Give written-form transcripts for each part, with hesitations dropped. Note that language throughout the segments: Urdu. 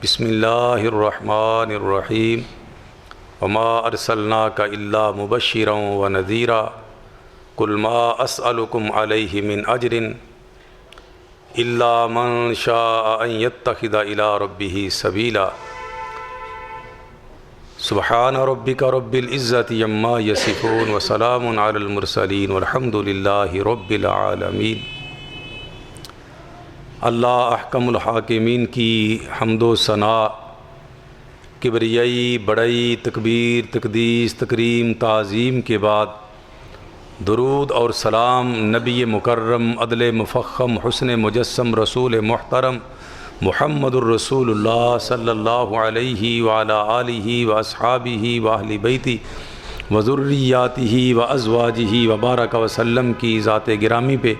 بسم اللہ الرحمن الرحیم وما ارسلناک الا مبشرا ونذیرا قل ما اسألکم علیہ من اجر الا من شاء ان یتخذ الی ربہ سبیلا سبحان ربک رب العزۃ عما یصفون وسلام علی المرسلین والحمد للہ رب العالمین۔ اللہ احکم الحاکمین کی حمد و ثناء، کبریائی، بڑائی، تکبیر، تقدیس، تکریم، تعظیم کے بعد درود اور سلام نبی مکرم، عدل مفخم، حسن مجسم، رسول محترم محمد الرسول اللہ صلی اللہ علیہ وعلی آلہ واصحابہ واہل بیتہ وذریاتہ وازواجہ وبارک وسلم کی ذات گرامی پہ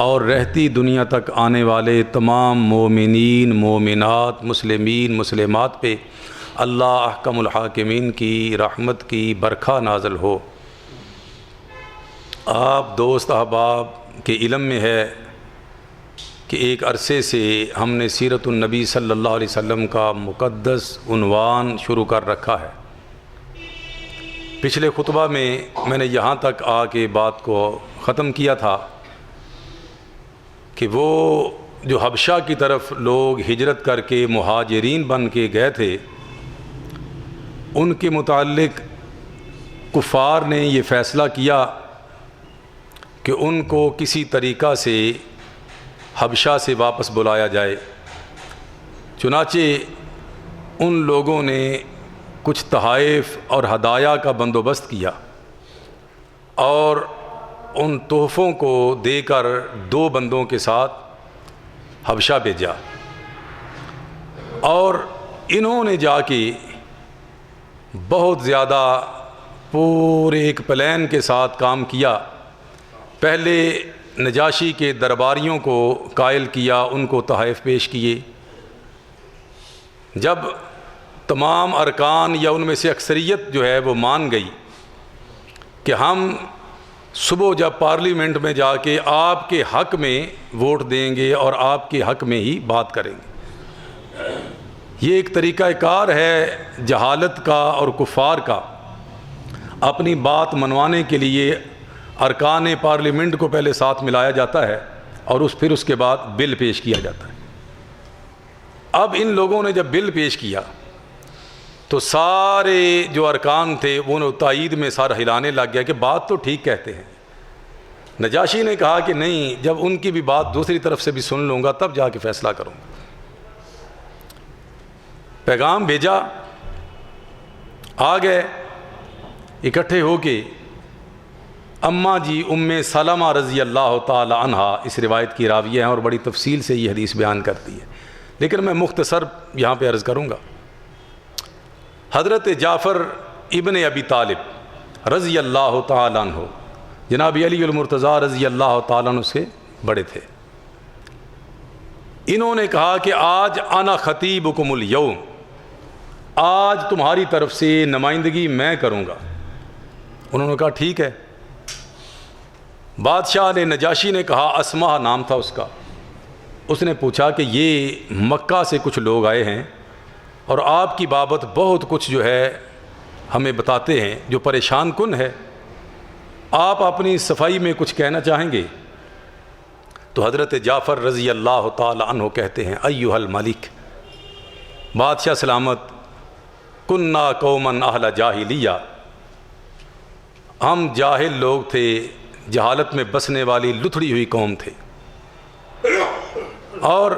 اور رہتی دنیا تک آنے والے تمام مومنین، مومنات، مسلمین، مسلمات پہ اللہ احکم الحاکمین کی رحمت کی برکھا نازل ہو۔ آپ دوست احباب کے علم میں ہے کہ ایک عرصے سے ہم نے سیرت النبی صلی اللہ علیہ وسلم کا مقدس عنوان شروع کر رکھا ہے۔ پچھلے خطبہ میں نے یہاں تک آ کے بات کو ختم کیا تھا کہ وہ جو حبشہ کی طرف لوگ ہجرت کر کے مہاجرین بن کے گئے تھے، ان کے متعلق کفار نے یہ فیصلہ کیا کہ ان کو کسی طریقہ سے حبشہ سے واپس بلایا جائے۔ چنانچہ ان لوگوں نے کچھ تحائف اور ہدایہ کا بندوبست کیا اور ان تحفوں کو دے کر 2 بندوں کے ساتھ حبشہ بھیجا، اور انہوں نے جا کے بہت زیادہ پورے ایک پلان کے ساتھ کام کیا۔ پہلے نجاشی کے درباریوں کو قائل کیا، ان کو تحائف پیش کیے۔ جب تمام ارکان یا ان میں سے اکثریت جو ہے وہ مان گئی کہ ہم صبح جب پارلیمنٹ میں جا کے آپ کے حق میں ووٹ دیں گے اور آپ کے حق میں ہی بات کریں گے، یہ ایک طریقہ کار ہے جہالت کا اور کفار کا۔ اپنی بات منوانے کے لیے ارکان پارلیمنٹ کو پہلے ساتھ ملایا جاتا ہے اور پھر اس کے بعد بل پیش کیا جاتا ہے۔ اب ان لوگوں نے جب بل پیش کیا تو سارے جو ارکان تھے وہ تائید میں سارا ہلانے لگ گیا کہ بات تو ٹھیک کہتے ہیں۔ نجاشی نے کہا کہ نہیں، جب ان کی بھی بات دوسری طرف سے بھی سن لوں گا تب جا کے فیصلہ کروں گا۔ پیغام بھیجا، آ گئے اکٹھے ہو کے۔ اماں جی ام سلمہ رضی اللہ تعالی عنہا اس روایت کی راویہ ہیں اور بڑی تفصیل سے یہ حدیث بیان کرتی ہے، لیکن میں مختصر یہاں پہ عرض کروں گا۔ حضرت جعفر ابن ابی طالب رضی اللہ تعالیٰ عنہ جناب علی المرتضیٰ رضی اللہ تعالیٰ عنہ سے بڑے تھے۔ انہوں نے کہا کہ آج انا خطیبکم اليوم، آج تمہاری طرف سے نمائندگی میں کروں گا۔ انہوں نے کہا ٹھیک ہے۔ بادشاہ نے، نجاشی نے کہا، اسمہ نام تھا اس کا، اس نے پوچھا کہ یہ مکہ سے کچھ لوگ آئے ہیں اور آپ کی بابت بہت کچھ جو ہے ہمیں بتاتے ہیں جو پریشان کن ہے، آپ اپنی صفائی میں کچھ کہنا چاہیں گے؟ تو حضرت جعفر رضی اللہ تعالی عنہ کہتے ہیں، ایھا الملک، بادشاہ سلامت، کننا قوما اہل جاہلیہ، ہم جاہل لوگ تھے، جہالت میں بسنے والی لتھڑی ہوئی قوم تھے، اور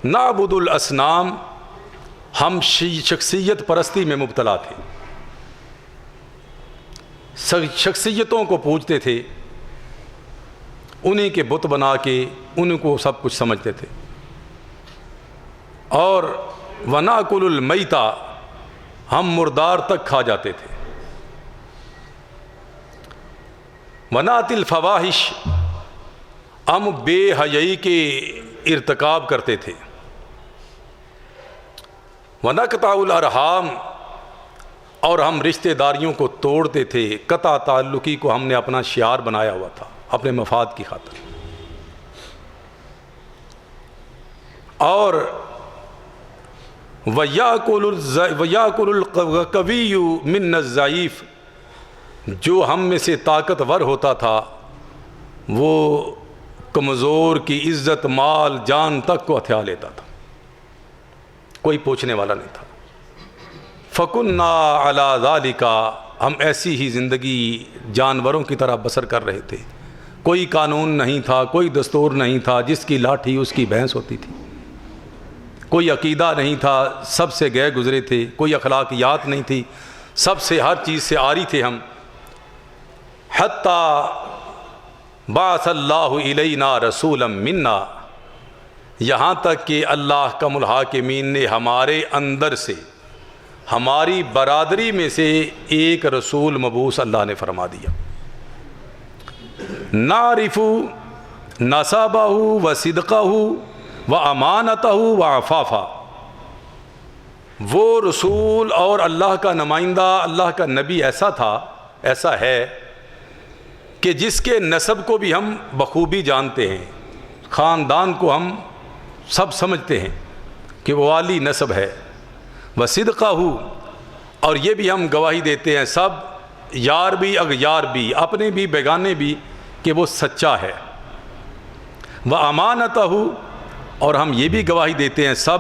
نعبد الاصنام، ہم شخصیت پرستی میں مبتلا تھے، شخصیتوں کو پوجتے تھے، انہی کے بت بنا کے ان کو سب کچھ سمجھتے تھے، اور وَنَأْكُلُ الْمَيْتَ، ہم مردار تک کھا جاتے تھے، وَنَأْتِي الْفَوَاحِشَ، ہم بے حیائی کے ارتکاب کرتے تھے، وَنَقْطَعُ الْأَرْحَامَ، اور ہم رشتہ داریوں کو توڑتے تھے، قطع تعلقی کو ہم نے اپنا شعار بنایا ہوا تھا اپنے مفاد کی خاطر۔ اور وَيَأْكُلُ الْقَوِيُّ مِنَّ الضَّعِيفِ، جو ہم میں سے طاقتور ہوتا تھا وہ کمزور کی عزت، مال، جان تک کو ہتھیا لیتا تھا، کوئی پوچھنے والا نہیں تھا۔ فَكُنَّا عَلَى ذَلِكَ، ہم ایسی ہی زندگی جانوروں کی طرح بسر کر رہے تھے، کوئی قانون نہیں تھا، کوئی دستور نہیں تھا، جس کی لاٹھی اس کی بھینس ہوتی تھی، کوئی عقیدہ نہیں تھا، سب سے گئے گزرے تھے، کوئی اخلاقیات نہیں تھی، سب سے ہر چیز سے عاری تھے ہم۔ حتیٰ بعث اللہ الینا رسولا منا، یہاں تک کہ اللہ کم الحاکمین نے ہمارے اندر سے، ہماری برادری میں سے ایک رسول مبعوث اللہ نے فرما دیا۔ نعرف نسبہ و صدقہ و امانتہ و عفافہ، وہ رسول اور اللہ کا نمائندہ، اللہ کا نبی ایسا تھا، ایسا ہے کہ جس کے نسب کو بھی ہم بخوبی جانتے ہیں، خاندان کو ہم سب سمجھتے ہیں کہ وہ والی نسب ہے۔ وصدقہ، اور یہ بھی ہم گواہی دیتے ہیں سب، یار بھی اغیار بھی، اپنے بھی بیگانے بھی، کہ وہ سچا ہے۔ وامانتہ، اور ہم یہ بھی گواہی دیتے ہیں سب،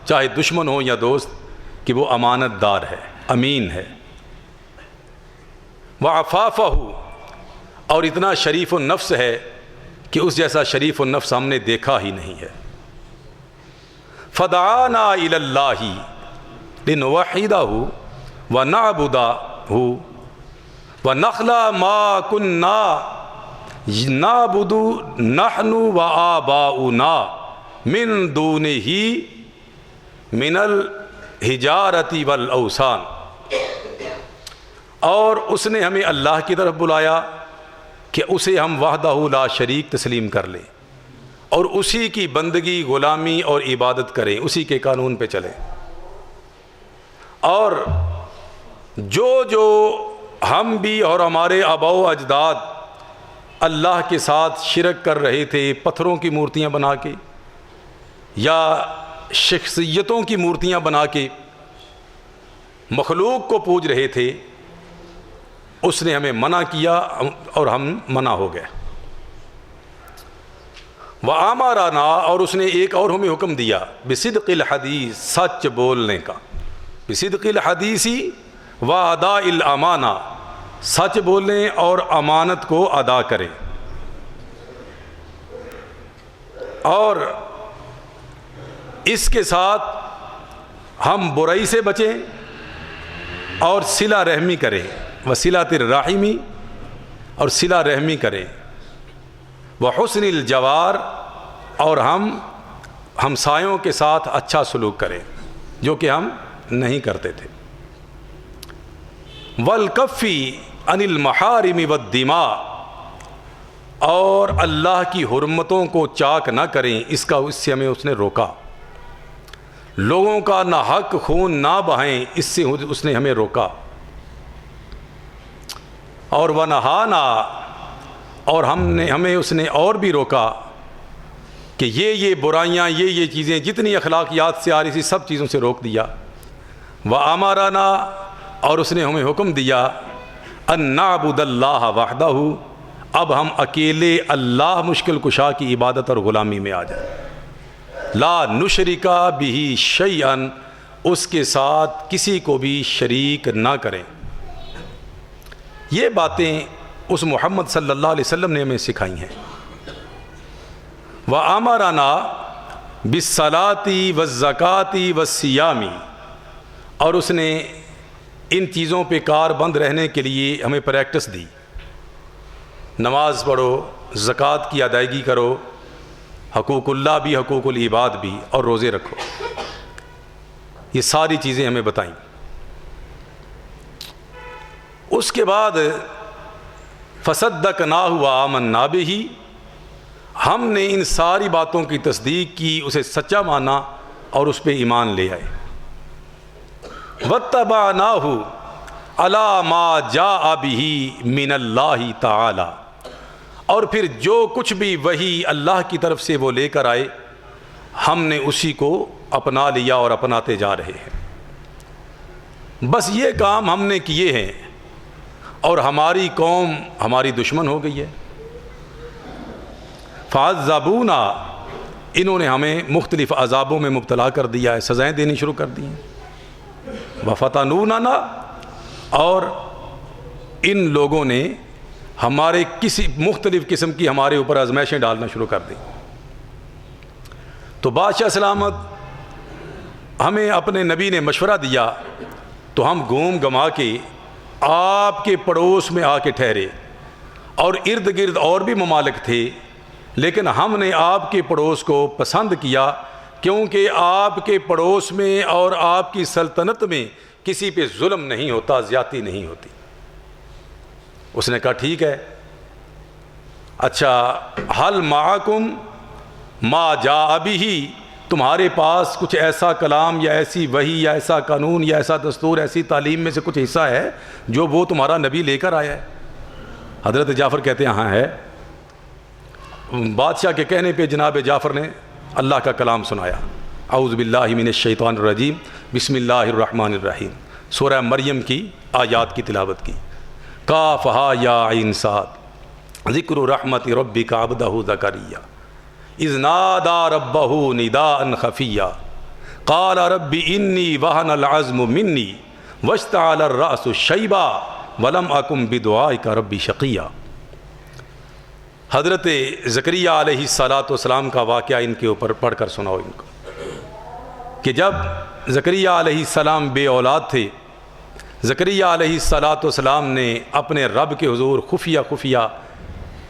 چاہے دشمن ہو یا دوست، کہ وہ امانت دار ہے، امین ہے۔ وعفافہ، اور اتنا شریف النفس ہے کہ اس جیسا شریف النفس ہم نے دیکھا ہی نہیں ہے۔ فدعانا الی اللہ لنوحدہ ونعبدہ ونخلع ما کنا نعبد نحن وآباؤنا من دونہ من الحجارۃ والاوثان، اور اس نے ہمیں اللہ کی طرف بلایا کہ اسے ہم وحدہ لا شریک تسلیم کر لیں اور اسی کی بندگی، غلامی اور عبادت کریں، اسی کے قانون پہ چلیں۔ اور جو ہم بھی اور ہمارے آباء و اجداد اللہ کے ساتھ شرک کر رہے تھے، پتھروں کی مورتیاں بنا کے یا شخصیتوں کی مورتیاں بنا کے مخلوق کو پوج رہے تھے، اس نے ہمیں منع کیا اور ہم منع ہو گئے۔ وَآمَرَنَا، اور اس نے ایک اور ہمیں حکم دیا، بِصِدْقِ الْحَدِيثِ، سچ بولنے کا، بِصِدْقِ الْحَدِيثِ وَأَدَاءِ الْأَمَانَةِ، سچ بولیں اور امانت کو ادا کریں، اور اس کے ساتھ ہم برائی سے بچیں اور صلہ رحمی کریں، وصلۃ الرحم، اور صلہ رحمی کریں، وحسن الجوار، اور ہم ہمسایوں کے ساتھ اچھا سلوک کریں جو کہ ہم نہیں کرتے تھے۔ والکف عن المحارم والدماء، اور اللہ کی حرمتوں کو چاک نہ کریں، اس سے ہمیں اس نے روکا۔ لوگوں کا نہ حق خون نہ بہائیں، اس سے اس نے ہمیں روکا۔ اور ونہانا، اور ہمیں اس نے اور بھی روکا کہ یہ برائیاں، یہ چیزیں جتنی اخلاقیات سے آ رہی تھی سب چیزوں سے روک دیا۔ وَأَمَرَنَا، اور اس نے ہمیں حکم دیا، أَن نَعْبُدَ اللَّهَ وَحْدَهُ، اب ہم اکیلے اللہ مشکل کشا کی عبادت اور غلامی میں آ جائیں، لا نشرک بہ شیئا، اس کے ساتھ کسی کو بھی شریک نہ کریں۔ یہ باتیں اس محمد صلی اللہ علیہ وسلم نے ہمیں سکھائی ہیں۔ وَآمَرَنَا بِالصَّلَاةِ وَالزَّکَاةِ وَالصِّيَامِ، اور اس نے ان چیزوں پہ کار بند رہنے کے لیے ہمیں پریکٹس دی، نماز پڑھو، زکوٰۃ کی ادائیگی کرو، حقوق اللہ بھی حقوق العباد بھی، اور روزے رکھو، یہ ساری چیزیں ہمیں بتائیں۔ اس کے بعد فصدقناہ وآمنا بہ، ہم نے ان ساری باتوں کی تصدیق کی، اسے سچا مانا اور اس پہ ایمان لے آئے۔ واتبعناہ علی ما جاء بہ من اللہ تعالی، اور پھر جو کچھ بھی وحی اللہ کی طرف سے وہ لے کر آئے، ہم نے اسی کو اپنا لیا اور اپناتے جا رہے ہیں۔ بس یہ کام ہم نے کیے ہیں اور ہماری قوم ہماری دشمن ہو گئی ہے۔ فعذبونا، انہوں نے ہمیں مختلف عذابوں میں مبتلا کر دیا ہے، سزائیں دینی شروع کر دی ہیں۔ وفتنوننا، اور ان لوگوں نے ہمارے کسی مختلف قسم کی ہمارے اوپر آزمائشیں ڈالنا شروع کر دی۔ تو بادشاہ سلامت ہمیں اپنے نبی نے مشورہ دیا تو ہم گھوم گما کے آپ کے پڑوس میں آ کے ٹھہرے، اور ارد گرد اور بھی ممالک تھے، لیکن ہم نے آپ کے پڑوس کو پسند کیا کیونکہ آپ کے پڑوس میں اور آپ کی سلطنت میں کسی پہ ظلم نہیں ہوتا، زیادتی نہیں ہوتی۔ اس نے کہا ٹھیک ہے، اچھا حل معکم ما جاء بہ، تمہارے پاس کچھ ایسا کلام یا ایسی وحی یا ایسا قانون یا ایسا دستور، ایسی تعلیم میں سے کچھ حصہ ہے جو وہ تمہارا نبی لے کر آیا ہے؟ حضرت جعفر کہتے ہیں ہاں ہے۔ بادشاہ کے کہنے پہ جناب جعفر نے اللہ کا کلام سنایا، اعوذ باللہ من الشیطان الرجیم، بسم اللہ الرحمن الرحیم، سورہ مریم کی آیات کی تلاوت کی۔ کافہا یا عین صاد، ذکر رحمت ربک عبدہ زکریا اذ نادى ربه نداء خفیا قال رب انی وہن العظم منی واشتعل الرأس شیبا ولم اکن بدعائک رب شقیا۔ حضرت زکریا علیہ السلام کا واقعہ ان کے اوپر پڑھ کر سناؤ ان کو، کہ جب زکریا علیہ السلام بے اولاد تھے، زکریا علیہ السلام نے اپنے رب کے حضور خفیہ خفیہ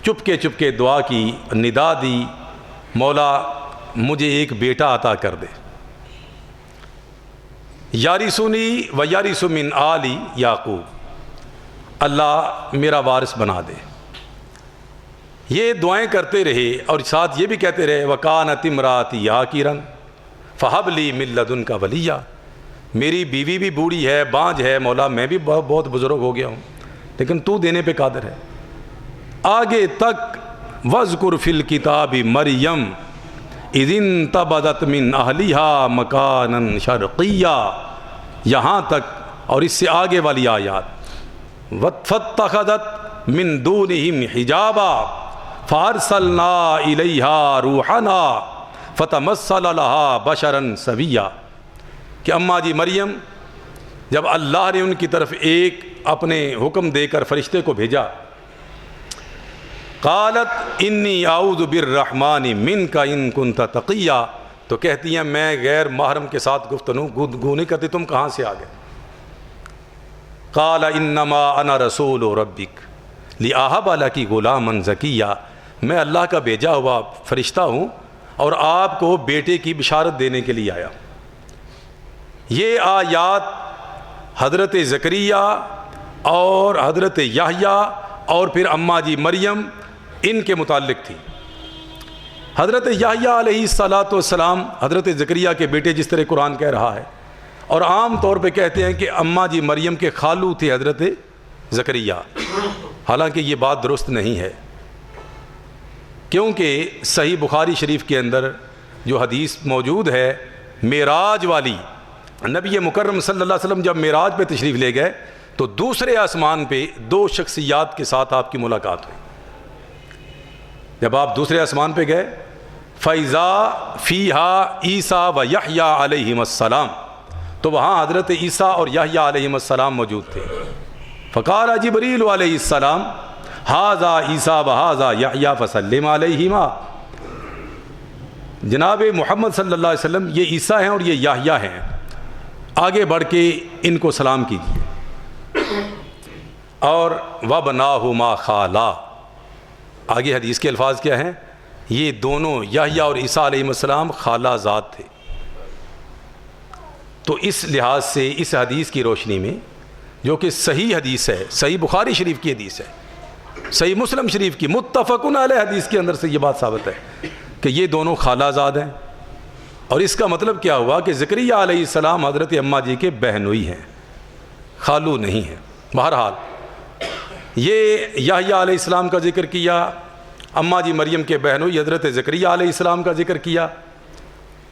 چپ کے دعا کی، ندا دی، مولا مجھے ایک بیٹا عطا کر دے، یارثنی و یارث من آل یعقوب، اللہ میرا وارث بنا دے۔ یہ دعائیں کرتے رہے اور ساتھ یہ بھی کہتے رہے وَكَانَتِ امْرَأَتِي عَاقِرًا فَهَبْ لِي مِن لَّدُنْكَ وَلِيًّا، میری بیوی بھی بوڑھی ہے، بانجھ ہے، مولا میں بھی بہت بزرگ ہو گیا ہوں، لیکن تو دینے پہ قادر ہے۔ آگے تک وَاذْكُرْ فِي الْكِتَابِ مَرْيَمَ اِذِ انتَبَذَتْ مِنْ أَهْلِهَا مَكَانًا شَرْقِيًّا، یہاں تک اور اس سے آگے والی آیات فَاتَّخَذَتْ مِن دُونِهِمْ حِجَابًا فَأَرْسَلْنَا إِلَيْهَا رُوحَنَا فَتَمَثَّلَ لَهَا بَشَرًا سَوِيًّا، کہ اماں جی مریم جب اللہ نے ان کی طرف ایک اپنے حکم دے کر فرشتے کو بھیجا، قالت انی اعوذ بالرحمن منک ان کنت تقیا، تو کہتی ہیں میں غیر محرم کے ساتھ گفتگو نہیں کرتی، تم کہاں سے آ گئے؟ قال انما انا رسول ربک لأہب لک غلاما زکیا، میں اللہ کا بھیجا ہوا فرشتہ ہوں اور آپ کو بیٹے کی بشارت دینے کے لیے آیا۔ یہ آیات حضرت زکریا اور حضرت یحییٰ اور پھر اماں جی مریم ان کے متعلق تھی۔ حضرت یحییٰ علیہ السلام حضرت زکریا کے بیٹے جس طرح قرآن کہہ رہا ہے، اور عام طور پہ کہتے ہیں کہ اماں جی مریم کے خالو تھے حضرت زکریا، حالانکہ یہ بات درست نہیں ہے، کیونکہ صحیح بخاری شریف کے اندر جو حدیث موجود ہے معراج والی، نبی مکرم صلی اللہ علیہ وسلم جب معراج پہ تشریف لے گئے تو دوسرے آسمان پہ دو شخصیات کے ساتھ آپ کی ملاقات ہوئی۔ جب آپ دوسرے آسمان پہ گئے فَإِذَا فِيهَا عیسیٰ و یحییٰ علیہم السلام، تو وہاں حضرت عیسیٰ اور یحییٰ علیہم السلام موجود تھے۔ فقال جبریل علیہ السلام ھذا عیسیٰ و ھذا یحییٰ فسلم علیہما، جناب محمد صلی اللہ علیہ وسلم یہ عیسیٰ ہیں اور یہ یحییٰ ہیں، آگے بڑھ کے ان کو سلام کیجیے۔ اور وَبْنَاهُمَا خَالًا، آگے حدیث کے الفاظ کیا ہیں؟ یہ دونوں یحییٰ اور عیسیٰ علیہ السلام خالہ ذات تھے۔ تو اس لحاظ سے اس حدیث کی روشنی میں، جو کہ صحیح حدیث ہے، صحیح بخاری شریف کی حدیث ہے، صحیح مسلم شریف کی متفقن علیہ حدیث کے اندر سے یہ بات ثابت ہے کہ یہ دونوں خالہ زاد ہیں۔ اور اس کا مطلب کیا ہوا کہ زکریا علیہ السلام حضرت اماں جی کے بہنوئی ہیں، خالو نہیں ہیں۔ بہرحال یہ یحییٰ علیہ السلام کا ذکر کیا، اماں جی مریم کے بہنوئی حضرت زکریا علیہ السلام کا ذکر کیا،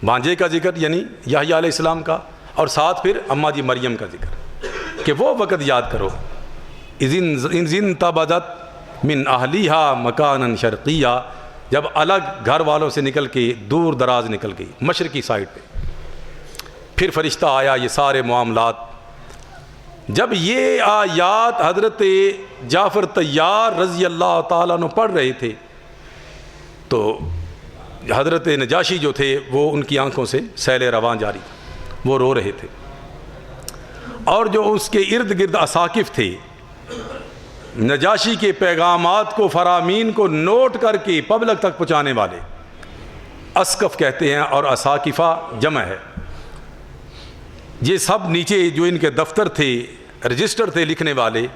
بھانجے کا ذکر یعنی یحییٰ علیہ السلام کا، اور ساتھ پھر اماں جی مریم کا ذکر کہ وہ وقت یاد کرو اذ انتبذت من اہلیہا مکانا شرقیہ، جب الگ گھر والوں سے نکل کے دور دراز نکل گئی مشرقی سائڈ پہ. پھر فرشتہ آیا، یہ سارے معاملات. جب یہ آیات حضرت جعفر طیار رضی اللہ تعالیٰ عنہ پڑھ رہے تھے تو حضرت نجاشی جو تھے وہ ان کی آنکھوں سے سیل رواں جاری، وہ رو رہے تھے. اور جو اس کے ارد گرد اساقف تھے، نجاشی کے پیغامات کو، فرامین کو نوٹ کر کے پبلک تک پہنچانے والے، اسقف کہتے ہیں اور اساقفہ جمع ہے. یہ سب نیچے جو ان کے دفتر تھے، رجسٹر تھے لکھنے والے،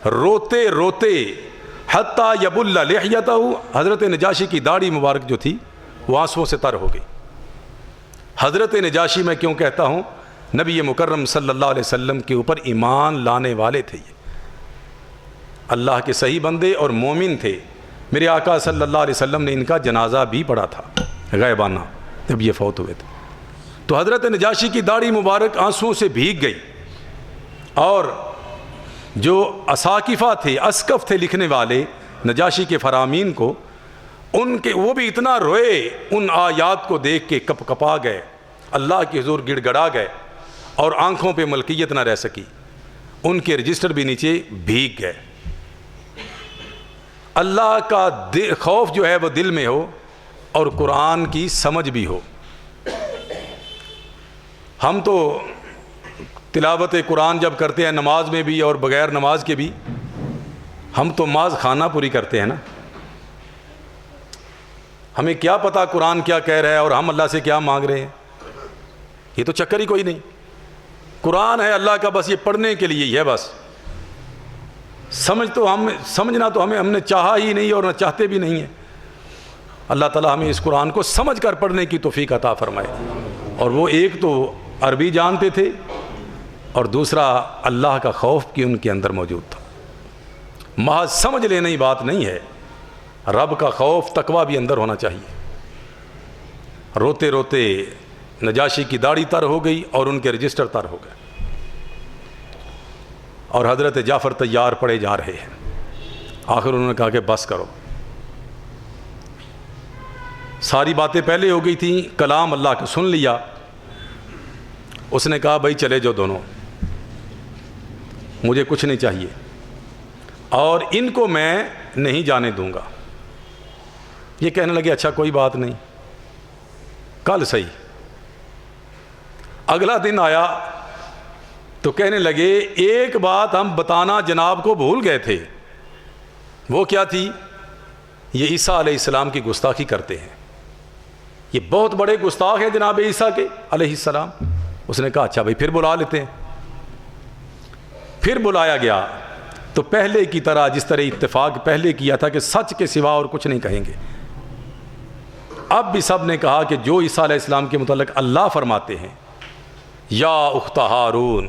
روتے روتے حتیٰ یبل لحیتہ، حضرت نجاشی کی داڑھی مبارک جو تھی وہ آنسوؤں سے تر ہو گئی. حضرت نجاشی میں کیوں کہتا ہوں، نبی مکرم صلی اللہ علیہ وسلم کے اوپر ایمان لانے والے تھے، یہ اللہ کے صحیح بندے اور مومن تھے. میرے آقا صلی اللہ علیہ وسلم نے ان کا جنازہ بھی پڑھا تھا غیبانہ جب یہ فوت ہوئے تھے. تو حضرت نجاشی کی داڑھی مبارک آنسوؤں سے بھیگ گئی، اور جو اساقفہ تھے، اسقف تھے لکھنے والے نجاشی کے فرامین کو، ان کے وہ بھی اتنا روئے، ان آیات کو دیکھ کے کپ کپا گئے، اللہ کے حضور گڑ گڑا گئے، اور آنکھوں پہ ملکیت نہ رہ سکی. ان کے رجسٹر بھی نیچے بھیگ گئے. اللہ کا خوف جو ہے وہ دل میں ہو اور قرآن کی سمجھ بھی ہو. ہم تو تلاوت قرآن جب کرتے ہیں نماز میں بھی اور بغیر نماز کے بھی، ہم تو ماز خانہ پوری کرتے ہیں نا. ہمیں کیا پتا قرآن کیا کہہ رہا ہے اور ہم اللہ سے کیا مانگ رہے ہیں، یہ تو چکر ہی کوئی نہیں. قرآن ہے اللہ کا، بس یہ پڑھنے کے لیے ہی ہے بس. سمجھنا تو ہم نے چاہا ہی نہیں اور نہ چاہتے بھی نہیں ہیں. اللہ تعالیٰ ہمیں اس قرآن کو سمجھ کر پڑھنے کی توفیق عطا فرمائے. اور وہ ایک تو عربی جانتے تھے اور دوسرا اللہ کا خوف کی ان کے اندر موجود تھا. محض سمجھ لینے ہی بات نہیں ہے، رب کا خوف تقویٰ بھی اندر ہونا چاہیے. روتے روتے نجاشی کی داڑھی تر ہو گئی اور ان کے رجسٹر تر ہو گئے، اور حضرت جعفر طیار پڑے جا رہے ہیں. آخر انہوں نے کہا کہ بس کرو. ساری باتیں پہلے ہو گئی تھیں، کلام اللہ کا سن لیا. اس نے کہا بھائی چلے جو دونوں، مجھے کچھ نہیں چاہیے اور ان کو میں نہیں جانے دوں گا. یہ کہنے لگے اچھا کوئی بات نہیں، کل صحیح. اگلا دن آیا تو کہنے لگے ایک بات ہم بتانا جناب کو بھول گئے تھے. وہ کیا تھی؟ یہ عیسیٰ علیہ السلام کی گستاخی کرتے ہیں، یہ بہت بڑے گستاخ ہیں جناب عیسیٰ کے علیہ السلام. اس نے کہا اچھا بھائی پھر بلا لیتے ہیں. پھر بلایا گیا تو پہلے کی طرح جس طرح اتفاق پہلے کیا تھا کہ سچ کے سوا اور کچھ نہیں کہیں گے، اب بھی سب نے کہا کہ جو عیسیٰ علیہ السلام کے متعلق اللہ فرماتے ہیں، یا اخت ہارون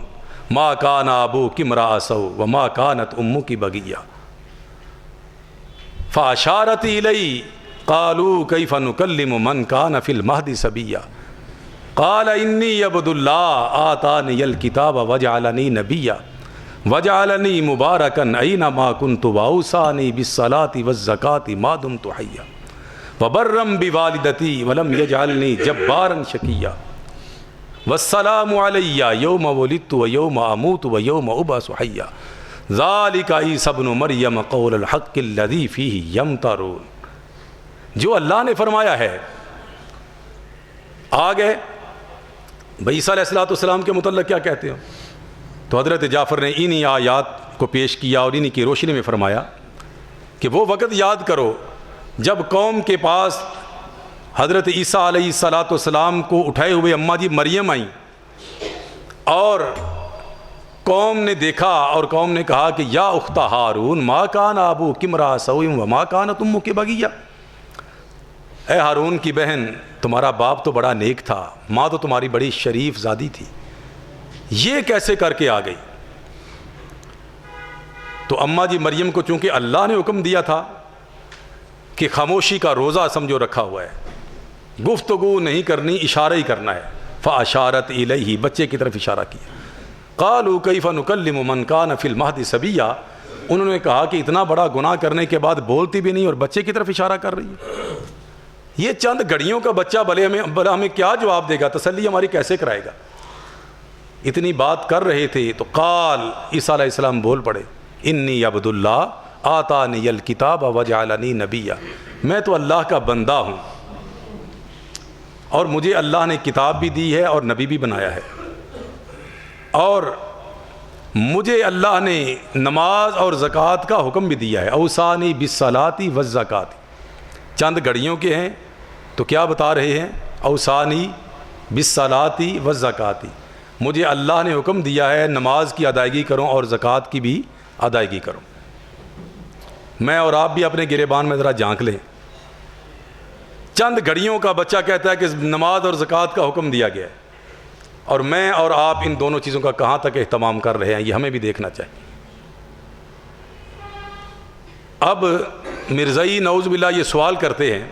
ما کان ابوک امرأ سوء وما کانت امک بغیہ فاشارت الی قالوا کیف نکلم من کان فی المہد صبیا قال انی عبد اللہ آتانی الکتاب وجعلنی نبیا وجعلنی مبارکا اینما کنت واوصانی بالصلاۃ والزکاۃ ما دمت حیا وبرا بوالدتی ولم یجعلنی جبارا شقیا والسلام علی یوم ولدت ویوم اموت ویوم ابعث حیا ذالک عیسی ابن مریم قول الحق الذی فیہ یمترون. جو اللہ نے فرمایا ہے. آ گئے بھائی عیسیٰ علیہ السلام کے متعلق کیا کہتے ہو؟ تو حضرت جعفر نے انہی آیات کو پیش کیا اور انہی کی روشنی میں فرمایا کہ وہ وقت یاد کرو جب قوم کے پاس حضرت عیسیٰ علیہ السلام کو اٹھائے ہوئے اماں جی مریم آئیں، اور قوم نے دیکھا اور قوم نے کہا کہ یا اخت ہارون ما کان ابوک امرأ سوء وما کانت امک بغیہ، اے ہارون کی بہن تمہارا باپ تو بڑا نیک تھا، ماں تو تمہاری بڑی شریف زادی تھی، یہ کیسے کر کے آ گئی؟ تو اماں جی مریم کو چونکہ اللہ نے حکم دیا تھا کہ خاموشی کا روزہ سمجھو رکھا ہوا ہے، گفتگو نہیں کرنی، اشارہ ہی کرنا ہے. فاشارت الیہ، بچے کی طرف اشارہ کیا. قالوا کیف نکلم من کان فی المہد صبیا، انہوں نے کہا کہ اتنا بڑا گناہ کرنے کے بعد بولتی بھی نہیں اور بچے کی طرف اشارہ کر رہی ہے. یہ چند گھڑیوں کا بچہ بھلا ہمیں کیا جواب دے گا، تسلی ہماری کیسے کرائے گا. اتنی بات کر رہے تھے تو قال، عیسیٰ علیہ السلام بول پڑے، انی عبد اللہ آتانی الکتاب وجعلنی نبیا، میں تو اللہ کا بندہ ہوں اور مجھے اللہ نے کتاب بھی دی ہے اور نبی بھی بنایا ہے، اور مجھے اللہ نے نماز اور زکوٰۃ کا حکم بھی دیا ہے. اوصانی بالصلاۃ والزکوٰۃ، چند گھڑیوں کے ہیں تو کیا بتا رہے ہیں؟ اوصانی بالصلاۃ والزکوٰۃ، مجھے اللہ نے حکم دیا ہے نماز کی ادائیگی کروں اور زکوٰۃ کی بھی ادائیگی کروں. میں اور آپ بھی اپنے گریبان میں ذرا جھانک لیں. چند گھڑیوں کا بچہ کہتا ہے کہ نماز اور زکوٰۃ کا حکم دیا گیا ہے، اور میں اور آپ ان دونوں چیزوں کا کہاں تک اہتمام کر رہے ہیں، یہ ہمیں بھی دیکھنا چاہیے. اب مرزائی نعوذ باللہ یہ سوال کرتے ہیں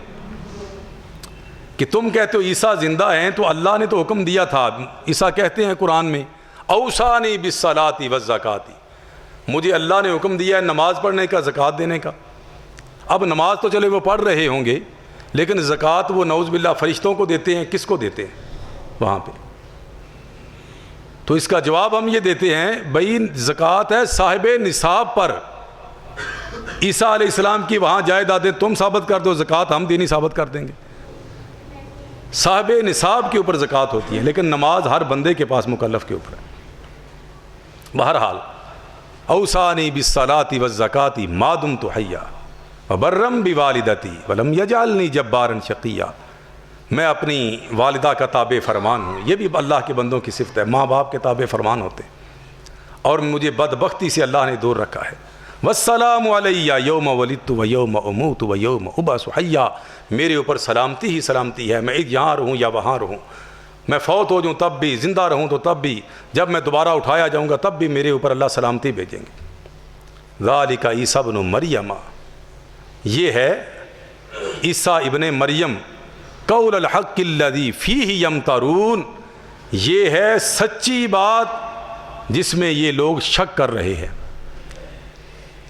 کہ تم کہتے ہو عیسیٰ زندہ ہیں تو اللہ نے تو حکم دیا تھا. عیسیٰ کہتے ہیں قرآن میں اوصانی بالصلاۃ والزکوٰۃ، مجھے اللہ نے حکم دیا ہے نماز پڑھنے کا، زکوٰۃ دینے کا. اب نماز تو چلے وہ پڑھ رہے ہوں گے، لیکن زکوٰۃ وہ نعوذ باللہ فرشتوں کو دیتے ہیں، کس کو دیتے ہیں وہاں پہ؟ تو اس کا جواب ہم یہ دیتے ہیں، بھائی زکوٰۃ ہے صاحب نصاب پر. عیسیٰ علیہ السلام کی وہاں جائیدادیں تم ثابت کر دو، زکوٰۃ ہم دینی ثابت کر دیں گے. صاحب نصاب کے اوپر زکوٰۃ ہوتی ہے، لیکن نماز ہر بندے کے پاس مکلف کے اوپر ہے. بہرحال اوصانی بالصلاۃ والزکوٰۃ ما دمت حیا وبرا بوالدتی ولم یجعلنی جبارا شقیا، میں اپنی والدہ کا تابع فرمان ہوں. یہ بھی اللہ کے بندوں کی صفت ہے، ماں باپ کے تابع فرمان ہوتے ہیں، اور مجھے بدبختی سے اللہ نے دور رکھا ہے. والسلام علیہ یوم ولدت و یوم اموت و یوم ابعث حیا، میرے اوپر سلامتی ہی سلامتی ہے، میں یہاں رہوں یا وہاں رہوں، میں فوت ہو جاؤں تب بھی، زندہ رہوں تو تب بھی، جب میں دوبارہ اٹھایا جاؤں گا تب بھی میرے اوپر اللہ سلامتی بھیجیں گے. ذالک عیسیٰ ابن مریم، یہ ہے عیسیٰ ابن مریم، قول الحق الذی فیہ یمترون، یہ ہے سچی بات جس میں یہ لوگ شک کر رہے ہیں.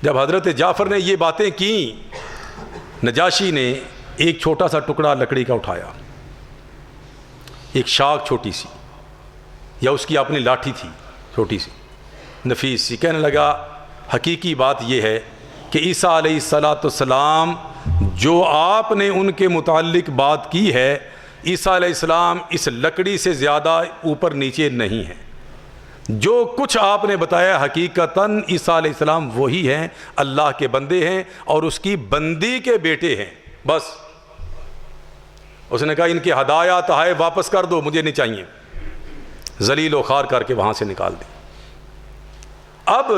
جب حضرت جعفر نے یہ باتیں کیں، نجاشی نے ایک چھوٹا سا ٹکڑا لکڑی کا اٹھایا، ایک شاخ چھوٹی سی، یا اس کی اپنی لاٹھی تھی چھوٹی سی نفیس سی، کہنے لگا حقیقی بات یہ ہے کہ عیسیٰ علیہ السلام جو آپ نے ان کے متعلق بات کی ہے، عیسیٰ علیہ السلام اس لکڑی سے زیادہ اوپر نیچے نہیں ہیں. جو کچھ آپ نے بتایا حقیقتاً عیسیٰ علیہ السلام وہی ہیں، اللہ کے بندے ہیں اور اس کی بندی کے بیٹے ہیں. بس اس نے کہا ان کے ہدایہ تحائف واپس کر دو، مجھے نہیں چاہیے. ذلیل و خوار کر کے وہاں سے نکال دی. اب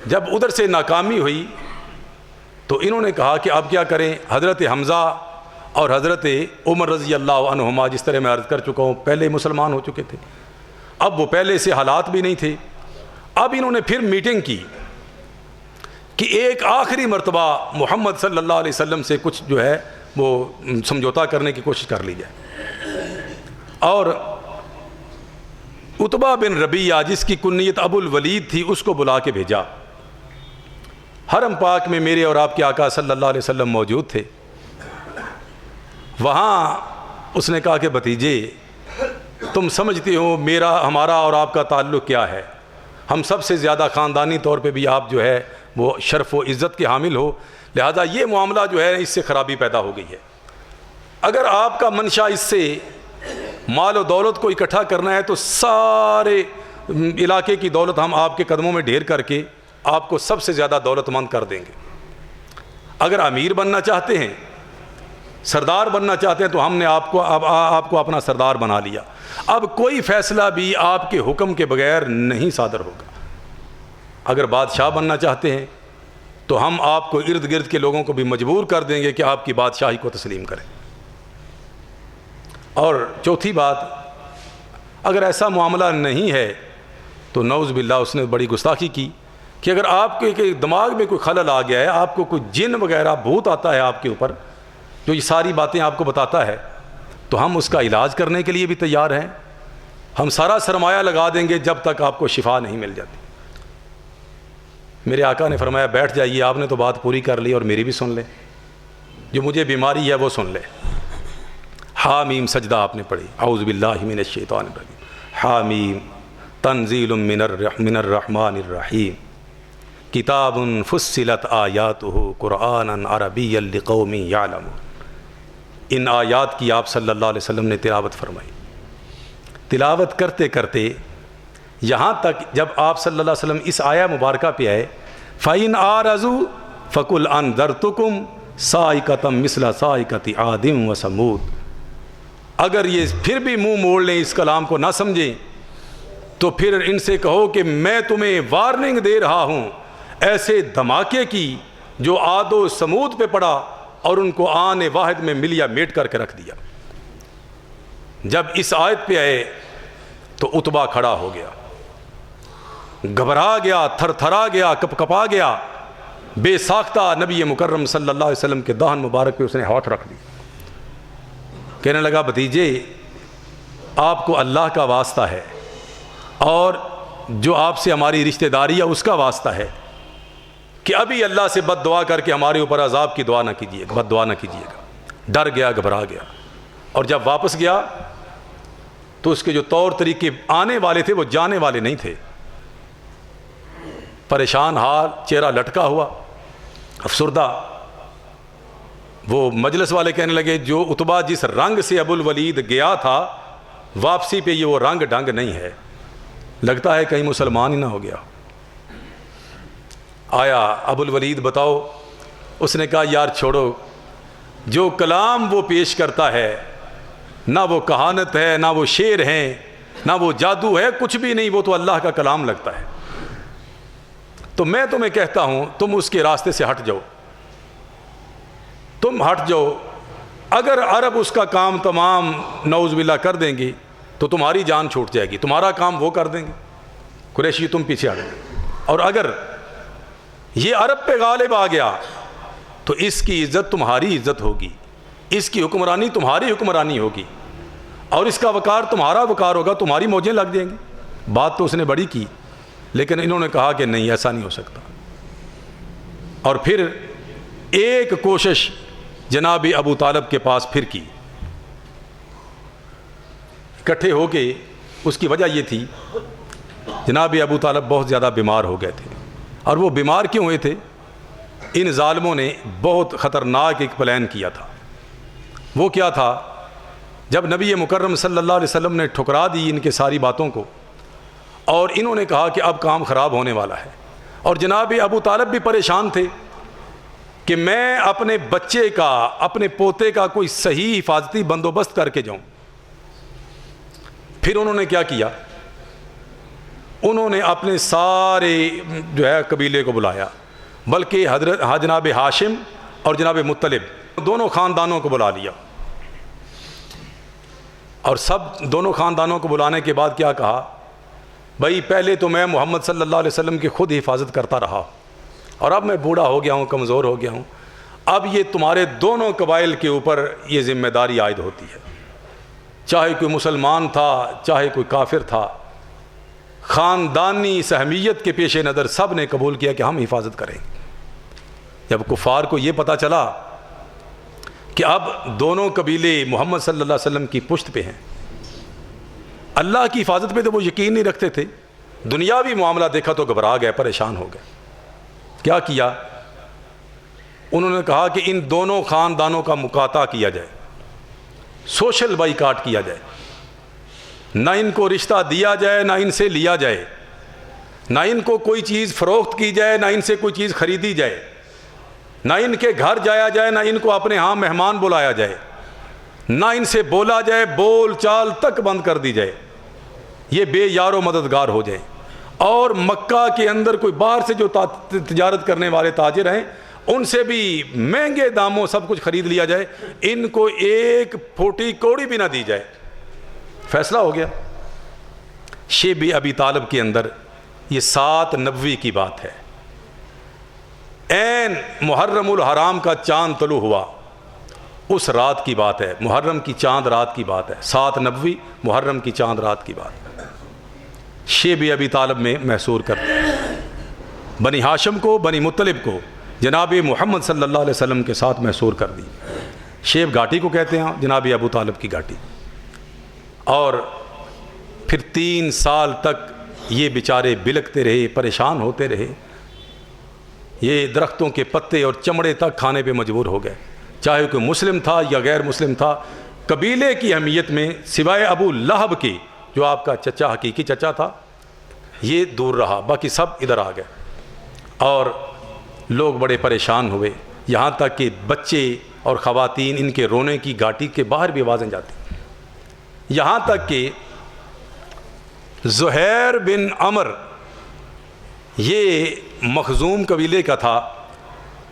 جب ادھر سے ناکامی ہوئی تو انہوں نے کہا کہ اب کیا کریں. حضرت حمزہ اور حضرت عمر رضی اللہ عنہما، جس طرح میں عرض کر چکا ہوں، پہلے مسلمان ہو چکے تھے، اب وہ پہلے سے حالات بھی نہیں تھے. اب انہوں نے پھر میٹنگ کی کہ ایک آخری مرتبہ محمد صلی اللہ علیہ وسلم سے کچھ جو ہے وہ سمجھوتا کرنے کی کوشش کر لی جائے. اور عتبہ بن ربیعہ، جس کی کنیت ابو الولید تھی، اس کو بلا کے بھیجا. حرم پاک میں میرے اور آپ کے آقا صلی اللہ علیہ وسلم موجود تھے. وہاں اس نے کہا کہ بھتیجے، تم سمجھتے ہو ہمارا اور آپ کا تعلق کیا ہے، ہم سب سے زیادہ خاندانی طور پہ بھی آپ جو ہے وہ شرف و عزت کے حامل ہو، لہذا یہ معاملہ جو ہے اس سے خرابی پیدا ہو گئی ہے. اگر آپ کا منشا اس سے مال و دولت کو اکٹھا کرنا ہے تو سارے علاقے کی دولت ہم آپ کے قدموں میں ڈھیر کر کے آپ کو سب سے زیادہ دولت مند کر دیں گے. اگر امیر بننا چاہتے ہیں، سردار بننا چاہتے ہیں تو ہم نے آپ کو اپنا سردار بنا لیا. اب کوئی فیصلہ بھی آپ کے حکم کے بغیر نہیں صادر ہوگا. اگر بادشاہ بننا چاہتے ہیں تو ہم آپ کو ارد گرد کے لوگوں کو بھی مجبور کر دیں گے کہ آپ کی بادشاہی کو تسلیم کریں. اور چوتھی بات، اگر ایسا معاملہ نہیں ہے تو نعوذ باللہ اس نے بڑی گستاخی کی کہ اگر آپ کے دماغ میں کوئی خلل آ گیا ہے، آپ کو کوئی جن وغیرہ بھوت آتا ہے آپ کے اوپر، جو یہ ساری باتیں آپ کو بتاتا ہے، تو ہم اس کا علاج کرنے کے لیے بھی تیار ہیں. ہم سارا سرمایہ لگا دیں گے جب تک آپ کو شفا نہیں مل جاتی. میرے آقا نے فرمایا بیٹھ جائیے، آپ نے تو بات پوری کر لی اور میری بھی سن لیں، جو مجھے بیماری ہے وہ سن لے. حامیم سجدہ آپ نے پڑھی، اعوذ باللہ من الشیطان الرجیم. حامیم تنزیل من الرحمن الرحیم کتاب فصلت آیاتہ قرآنا عربیا لقوم یعلمون. ان آیات کی آپ صلی اللہ علیہ وسلم نے تلاوت فرمائی. تلاوت کرتے کرتے یہاں تک جب آپ صلی اللہ علیہ وسلم اس آیہ مبارکہ پہ آئے، فَإِنْ آرَزُوا فَقُلْ أَنذَرْتُكُمْ صَاعِقَةً مِثْلَ صَاعِقَةِ عَادٍ وَثَمُودَ. اگر یہ پھر بھی منہ موڑ لیں، اس کلام کو نہ سمجھیں، تو پھر ان سے کہو کہ میں تمہیں وارننگ دے رہا ہوں ایسے دھماکے کی جو عاد و سمود پہ پڑا اور ان کو آن واحد میں ملیا میٹ کر کے رکھ دیا. جب اس آیت پہ آئے تو عتبہ کھڑا ہو گیا، گھبرا گیا، تھر تھرا گیا، کپ کپا گیا، بے ساختہ نبی مکرم صلی اللہ علیہ وسلم کے دہن مبارک پہ اس نے ہاتھ رکھ دی. کہنے لگا بھتیجے آپ کو اللہ کا واسطہ ہے اور جو آپ سے ہماری رشتہ داری ہے اس کا واسطہ ہے کہ ابھی اللہ سے بد دعا کر کے ہمارے اوپر عذاب کی دعا نہ کیجیے گا، بد دعا نہ کیجیے گا. ڈر گیا، گھبرا گیا، اور جب واپس گیا تو اس کے جو طور طریقے آنے والے تھے وہ جانے والے نہیں تھے. پریشان حال، چہرہ لٹکا ہوا، افسردہ. وہ مجلس والے کہنے لگے جو عتبہ جس رنگ سے ابو الولید گیا تھا واپسی پہ یہ وہ رنگ ڈھنگ نہیں ہے، لگتا ہے کہیں مسلمان ہی نہ ہو گیا. آیا ابو الولید بتاؤ. اس نے کہا یار چھوڑو، جو کلام وہ پیش کرتا ہے نہ وہ کہانت ہے، نہ وہ شعر ہیں، نہ وہ جادو ہے، کچھ بھی نہیں، وہ تو اللہ کا کلام لگتا ہے. تو میں تمہیں کہتا ہوں تم اس کے راستے سے ہٹ جاؤ، تم ہٹ جاؤ. اگر عرب اس کا کام تمام نعوذ باللہ کر دیں گی تو تمہاری جان چھوٹ جائے گی، تمہارا کام وہ کر دیں گے، قریشی تم پیچھے ہٹ جاؤ. اور اگر یہ عرب پہ غالب آ گیا تو اس کی عزت تمہاری عزت ہوگی، اس کی حکمرانی تمہاری حکمرانی ہوگی، اور اس کا وقار تمہارا وقار ہوگا، تمہاری موجیں لگ جائیں گی. بات تو اس نے بڑی کی، لیکن انہوں نے کہا کہ نہیں ایسا نہیں ہو سکتا. اور پھر ایک کوشش جناب ابو طالب کے پاس پھر کی، اکٹھے ہو کے. اس کی وجہ یہ تھی جناب ابو طالب بہت زیادہ بیمار ہو گئے تھے. اور وہ بیمار کیوں ہوئے تھے؟ ان ظالموں نے بہت خطرناک ایک پلان کیا تھا. وہ کیا تھا؟ جب نبی مکرم صلی اللہ علیہ وسلم نے ٹھکرا دی ان کے ساری باتوں کو اور انہوں نے کہا کہ اب کام خراب ہونے والا ہے، اور جناب ابو طالب بھی پریشان تھے کہ میں اپنے بچے کا، اپنے پوتے کا کوئی صحیح حفاظتی بندوبست کر کے جاؤں. پھر انہوں نے کیا کیا؟ انہوں نے اپنے سارے جو ہے قبیلے کو بلایا، بلکہ جناب ہاشم اور جناب مطلب دونوں خاندانوں کو بلا لیا. اور دونوں خاندانوں کو بلانے کے بعد کیا کہا؟ بھائی پہلے تو میں محمد صلی اللہ علیہ وسلم کی خود حفاظت کرتا رہا، اور اب میں بوڑھا ہو گیا ہوں، کمزور ہو گیا ہوں، اب یہ تمہارے دونوں قبائل کے اوپر یہ ذمہ داری عائد ہوتی ہے. چاہے کوئی مسلمان تھا، چاہے کوئی کافر تھا، خاندانی سہمیت کے پیش نظر سب نے قبول کیا کہ ہم حفاظت کریں. جب کفار کو یہ پتہ چلا کہ اب دونوں قبیلے محمد صلی اللہ علیہ وسلم کی پشت پہ ہیں، اللہ کی حفاظت پہ تو وہ یقین نہیں رکھتے تھے، دنیاوی معاملہ دیکھا تو گھبرا گئے، پریشان ہو گئے. کیا کیا؟ انہوں نے کہا کہ ان دونوں خاندانوں کا مقاطعہ کیا جائے، سوشل بائیکاٹ کیا جائے، نہ ان کو رشتہ دیا جائے، نہ ان سے لیا جائے، نہ ان کو کوئی چیز فروخت کی جائے، نہ ان سے کوئی چیز خریدی جائے، نہ ان کے گھر جایا جائے، نہ ان کو اپنے ہاں مہمان بلایا جائے، نہ ان سے بولا جائے، بول چال تک بند کر دی جائے، یہ بے یار و مددگار ہو جائیں. اور مکہ کے اندر کوئی باہر سے جو تجارت کرنے والے تاجر ہیں ان سے بھی مہنگے داموں سب کچھ خرید لیا جائے، ان کو ایک پھوٹی کوڑی بھی نہ دی جائے. فیصلہ ہو گیا. شیب ابی طالب کے اندر یہ 7 نبوی کی بات ہے. عین محرم الحرام کا چاند طلوع ہوا اس رات کی بات ہے، محرم کی چاند رات کی بات ہے، 7 نبوی محرم کی چاند رات کی بات ہے۔ شیب ابی طالب میں محصور کرتے ہیں، بنی ہاشم کو، بنی مطلب کو جناب محمد صلی اللہ علیہ وسلم کے ساتھ محصور کر دی۔ شیب گھاٹی کو کہتے ہیں، جناب ابو طالب کی گھاٹی۔ اور پھر 3 سال تک یہ بیچارے بلکتے رہے، پریشان ہوتے رہے، یہ درختوں کے پتے اور چمڑے تک کھانے پہ مجبور ہو گئے، چاہے کوئی مسلم تھا یا غیر مسلم تھا۔ قبیلے کی اہمیت میں سوائے ابو لہب کے، جو آپ کا چچا، حقیقی چچا تھا، یہ دور رہا، باقی سب ادھر آ گئے۔ اور لوگ بڑے پریشان ہوئے، یہاں تک کہ بچے اور خواتین، ان کے رونے کی گھاٹی کے باہر بھی آوازیں جاتی، یہاں تک کہ زہیر بن عمر یہ مخزوم قبیلے کا تھا،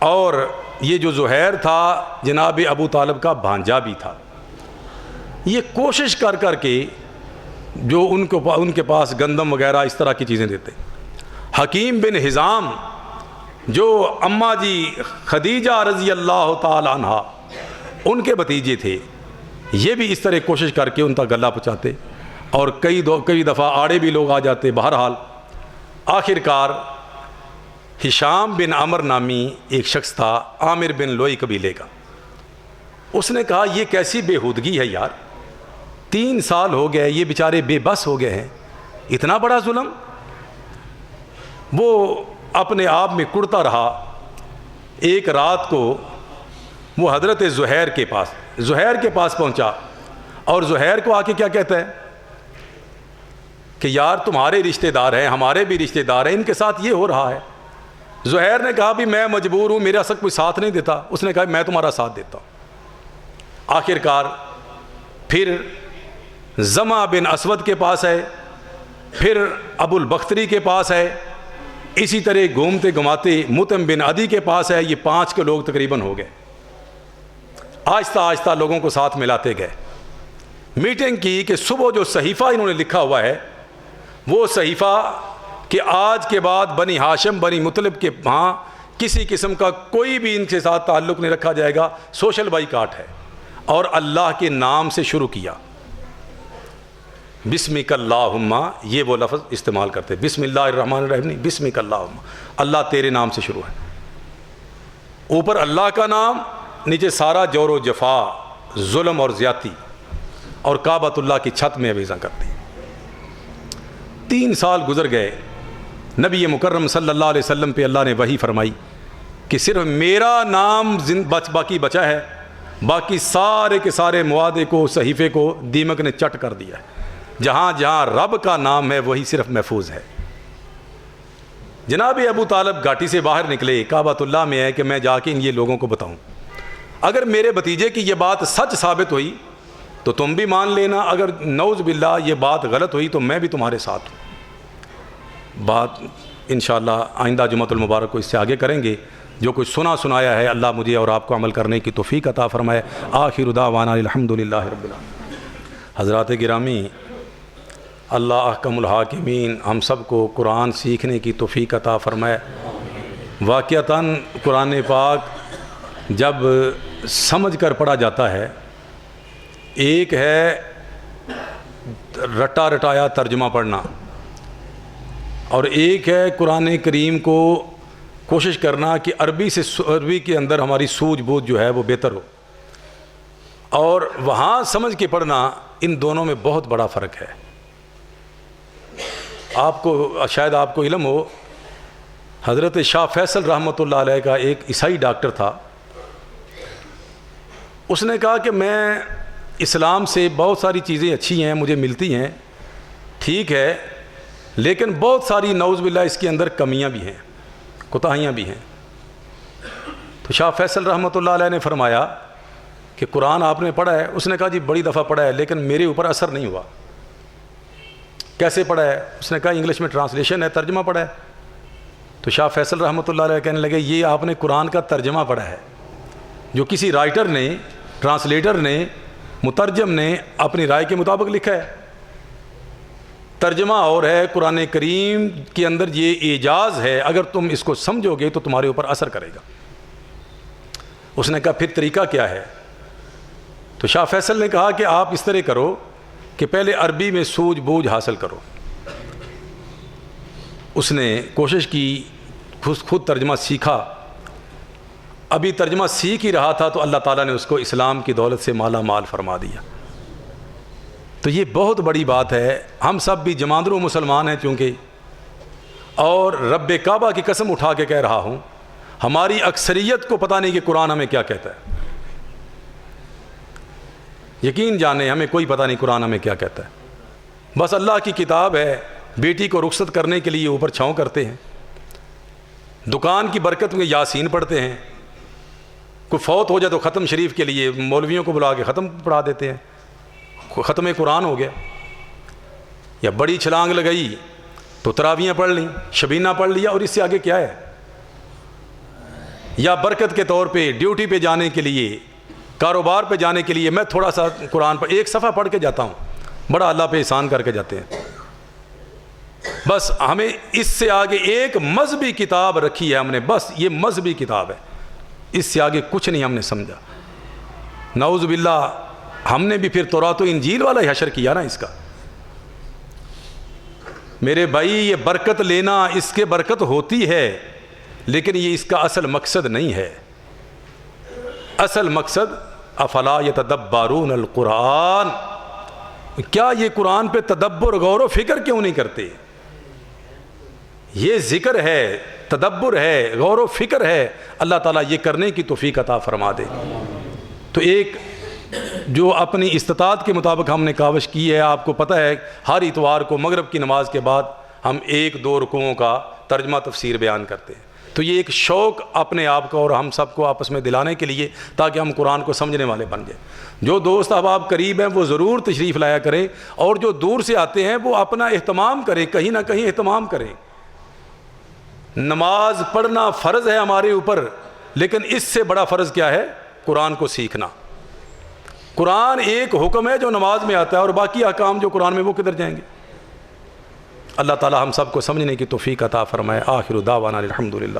اور یہ جو زہیر تھا جناب ابو طالب کا بھانجا بھی تھا۔ یہ کوشش کر کر کے جو ان کے پاس گندم وغیرہ اس طرح کی چیزیں دیتے۔ حکیم بن حزام جو اماں جی خدیجہ رضی اللہ تعالی عنہ ان کے بھتیجے تھے، یہ بھی اس طرح کوشش کر کے ان تک گلہ پہنچاتے، اور کئی دفعہ آڑے بھی لوگ آ جاتے۔ بہرحال آخر کار ہشام بن عمر نامی ایک شخص تھا، عامر بن لوئی قبیلے کا، اس نے کہا یہ کیسی بےہودگی ہے یار، 3 سال ہو گئے، یہ بیچارے بے بس ہو گئے ہیں، اتنا بڑا ظلم۔ وہ اپنے آپ میں کڑتا رہا۔ ایک رات کو وہ حضرت زہیر کے پاس پہنچا، اور زہیر کو آ کے کیا کہتا ہے کہ یار تمہارے رشتہ دار ہیں، ہمارے بھی رشتہ دار ہیں، ان کے ساتھ یہ ہو رہا ہے۔ زہیر نے کہا بھی میں مجبور ہوں، میرا سب کوئی ساتھ نہیں دیتا۔ اس نے کہا میں تمہارا ساتھ دیتا ہوں۔ آخر کار پھر زمع بن اسود کے پاس ہے، پھر ابو البختری کے پاس ہے، اسی طرح گھومتے گھماتے مطعم بن عدی کے پاس ہے۔ یہ 5 کے لوگ تقریباً ہو گئے۔ آہستہ آہستہ لوگوں کو ساتھ ملاتے گئے، میٹنگ کی کہ صبح جو صحیفہ انہوں نے لکھا ہوا ہے، وہ صحیفہ کہ آج کے بعد بنی ہاشم بنی مطلب کے ہاں کسی قسم کا کوئی بھی ان کے ساتھ تعلق نہیں رکھا جائے گا، سوشل بائیکاٹ ہے، اور اللہ کے نام سے شروع کیا۔ بسمک اللہم، یہ وہ لفظ استعمال کرتے، بسم اللہ الرحمن الرحیم نہیں، بسمک اللہم، اللہ تیرے نام سے شروع ہے۔ اوپر اللہ کا نام، نیچے سارا جور و جفا، ظلم اور زیادتی، اور کعبۃ اللہ کی چھت میں عویزاں کرتے۔ 3 سال گزر گئے، نبی مکرم صلی اللہ علیہ وسلم پہ اللہ نے وحی فرمائی کہ صرف میرا نام باقی بچا ہے، باقی سارے کے سارے معاہدے کو، صحیفے کو دیمک نے چٹ کر دیا ہے۔ جہاں جہاں رب کا نام ہے وہی صرف محفوظ ہے۔ جناب ابو طالب گھاٹی سے باہر نکلے، کعبۃ اللہ میں ہے کہ میں جا کے یہ لوگوں کو بتاؤں، اگر میرے بھتیجے کی یہ بات سچ ثابت ہوئی تو تم بھی مان لینا، اگر نعوذ باللہ یہ بات غلط ہوئی تو میں بھی تمہارے ساتھ ہوں۔ بات انشاءاللہ آئندہ جمعۃ المبارک کو اس سے آگے کریں گے۔ جو کچھ سنایا ہے اللہ مجھے اور آپ کو عمل کرنے کی توفیق عطا فرمائے۔ آخر دعوانا الحمدللہ رب العالمین۔ حضرات گرامی، اللہ احکم الحاکمین ہم سب کو قرآن سیکھنے کی توفیق عطا فرمائے۔ واقعتاً قرآن پاک جب سمجھ کر پڑھا جاتا ہے، ایک ہے رٹا رٹایا ترجمہ پڑھنا، اور ایک ہے قرآن کریم کو کوشش کرنا کہ عربی کے اندر ہماری سوجھ بوجھ جو ہے وہ بہتر ہو، اور وہاں سمجھ کے پڑھنا، ان دونوں میں بہت بڑا فرق ہے۔ آپ کو شاید آپ کو علم ہو، حضرت شاہ فیصل رحمۃ اللہ علیہ کا ایک عیسائی ڈاکٹر تھا، اس نے کہا کہ میں اسلام سے بہت ساری چیزیں اچھی ہیں، مجھے ملتی ہیں، ٹھیک ہے، لیکن بہت ساری نعوذ باللہ اس کے اندر کمیاں بھی ہیں، کوتاہیاں بھی ہیں۔ تو شاہ فیصل رحمۃ اللہ علیہ نے فرمایا کہ قرآن آپ نے پڑھا ہے؟ اس نے کہا جی بڑی دفعہ پڑھا ہے، لیکن میرے اوپر اثر نہیں ہوا۔ کیسے پڑھا ہے؟ اس نے کہا انگلش میں ٹرانسلیشن ہے، ترجمہ پڑھا ہے۔ تو شاہ فیصل رحمۃ اللہ علیہ کہنے لگے یہ آپ نے قرآن کا ترجمہ پڑھا ہے، جو کسی رائٹر نے، ٹرانسلیٹر نے، مترجم نے اپنی رائے کے مطابق لکھا ہے۔ ترجمہ اور ہے، قرآن کریم کے اندر یہ اعجاز ہے، اگر تم اس کو سمجھو گے تو تمہارے اوپر اثر کرے گا۔ اس نے کہا پھر طریقہ کیا ہے؟ تو شاہ فیصل نے کہا کہ آپ اس طرح کرو کہ پہلے عربی میں سوجھ بوجھ حاصل کرو۔ اس نے کوشش کی، خود ترجمہ سیکھا، ابھی ترجمہ سیکھ ہی رہا تھا تو اللہ تعالیٰ نے اس کو اسلام کی دولت سے مالا مال فرما دیا۔ تو یہ بہت بڑی بات ہے۔ ہم سب بھی جماندرو مسلمان ہیں چونکہ، اور رب کعبہ کی قسم اٹھا کے کہہ رہا ہوں، ہماری اکثریت کو پتہ نہیں کہ قرآن ہمیں کیا کہتا ہے۔ یقین جانیں ہمیں کوئی پتہ نہیں قرآن ہمیں کیا کہتا ہے۔ بس اللہ کی کتاب ہے، بیٹی کو رخصت کرنے کے لیے اوپر چھاؤں کرتے ہیں، دکان کی برکت میں یاسین پڑھتے ہیں، کوئی فوت ہو جائے تو ختم شریف کے لیے مولویوں کو بلا کے ختم پڑھا دیتے ہیں، ختم قرآن ہو گیا۔ یا بڑی چھلانگ لگائی تو تراویاں پڑھ لیں، شبینہ پڑھ لیا، اور اس سے آگے کیا ہے؟ یا برکت کے طور پہ ڈیوٹی پہ جانے کے لیے، کاروبار پہ جانے کے لیے میں تھوڑا سا قرآن پر ایک صفحہ پڑھ کے جاتا ہوں، بڑا اللہ پہ احسان کر کے جاتے ہیں۔ بس ہمیں اس سے آگے ایک مذہبی کتاب رکھی ہے ہم نے، بس یہ مذہبی کتاب ہے، اس سے آگے کچھ نہیں ہم نے سمجھا۔ نعوذ باللہ ہم نے بھی پھر تورات و انجیل والا ہی حشر کیا نا اس کا۔ میرے بھائی یہ برکت لینا، اس کے برکت ہوتی ہے، لیکن یہ اس کا اصل مقصد نہیں ہے۔ اصل مقصد افلا یتدبرون القرآن، کیا یہ قرآن پہ تدبر غور و فکر کیوں نہیں کرتے؟ یہ ذکر ہے، تدبر ہے، غور و فکر ہے، اللہ تعالیٰ یہ کرنے کی توفیق عطا فرما دے۔ تو ایک جو اپنی استطاعت کے مطابق ہم نے کاوش کی ہے، آپ کو پتہ ہے ہر اتوار کو مغرب کی نماز کے بعد ہم 1-2 رکوعوں کا ترجمہ تفسیر بیان کرتے ہیں۔ تو یہ ایک شوق اپنے آپ کو اور ہم سب کو آپس میں دلانے کے لیے، تاکہ ہم قرآن کو سمجھنے والے بن جائیں۔ جو دوست احباب قریب ہیں وہ ضرور تشریف لایا کریں، اور جو دور سے آتے ہیں وہ اپنا اہتمام کریں، کہیں نہ کہیں اہتمام کریں۔ نماز پڑھنا فرض ہے ہمارے اوپر، لیکن اس سے بڑا فرض کیا ہے؟ قرآن کو سیکھنا۔ قرآن ایک حکم ہے جو نماز میں آتا ہے، اور باقی احکام جو قرآن میں وہ کدھر جائیں گے؟ اللہ تعالی ہم سب کو سمجھنے کی توفیق عطا فرمائے۔ آخر دعوانا الحمدللہ۔